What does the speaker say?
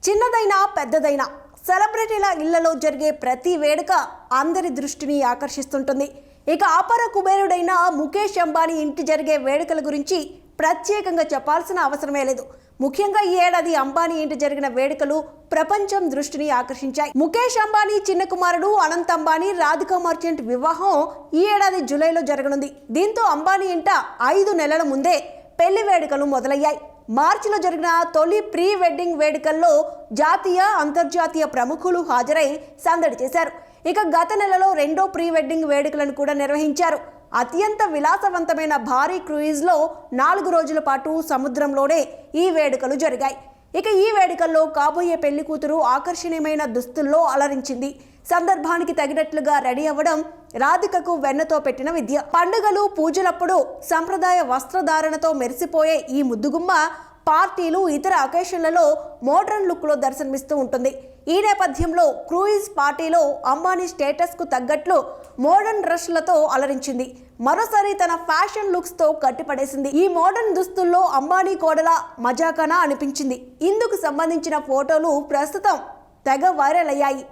చిన్నదైనా పెద్దదైనా సెలబ్రిటీల ఇళ్లలో జరిగే ప్రతి వేడుక అందరి దృష్టిని ఆకర్షిస్తుంటుంది. ఇక అపర కుబేరుడైన ముఖేష్ అంబానీ ఇంటి జరిగే వేడుకల గురించి ప్రత్యేకంగా చెప్పాల్సిన అవసరమే లేదు. ముఖ్యంగా ఈ ఏడాది అంబానీ ఇంటి జరిగిన వేడుకలు ప్రపంచం దృష్టిని ఆకర్షించాయి. ముఖేష్ అంబానీ చిన్న కుమారుడు అనంత్ అంబానీ రాధికా మర్చెంట్ వివాహం ఈ ఏడాది జూలైలో జరగనుంది. దీంతో అంబానీ ఇంట 5 నెలల ముందే పెళ్లి వేడుకలు మొదలయ్యాయి. మార్చిలో జరిగిన తొలి ప్రీ వెడ్డింగ్ వేడుకల్లో జాతీయ అంతర్జాతీయ ప్రముఖులు హాజరై సందడి చేశారు. ఇక గత నెలలో రెండో ప్రీ వెడ్డింగ్ వేడుకలను కూడా నిర్వహించారు. అత్యంత విలాసవంతమైన భారీ క్రూయిజ్లో 4 రోజుల పాటు సముద్రంలోనే ఈ వేడుకలు జరిగాయి. ఇక ఈ వేడుకల్లో కాబోయే పెళ్లి కూతురు ఆకర్షణీయమైన దుస్తుల్లో అలరించింది. సందర్భానికి తగినట్లుగా రెడీ అవ్వడం రాధికకు వెన్నతో పెట్టిన విద్య. పండుగలు పూజలప్పుడు సంప్రదాయ వస్త్రధారణతో మెరిసిపోయే ఈ ముద్దుగుమ్మ పార్టీలు ఇతర అకేషన్లలో మోడ్రన్ లుక్లో దర్శనమిస్తూ ఉంటుంది. ఈ నేపథ్యంలో క్రూయిజ్ పార్టీలో అంబానీ స్టేటస్కు తగ్గట్లు మోడర్న్ డ్రెస్లతో అలరించింది. మరోసారి తన ఫ్యాషన్ లుక్స్తో కట్టిపడేసింది. ఈ మోడర్న్ దుస్తుల్లో అంబానీ కోడల మజాకనా అనిపించింది. ఇందుకు సంబంధించిన ఫోటోలు ప్రస్తుతం తెగ వైరల్ అయ్యాయి.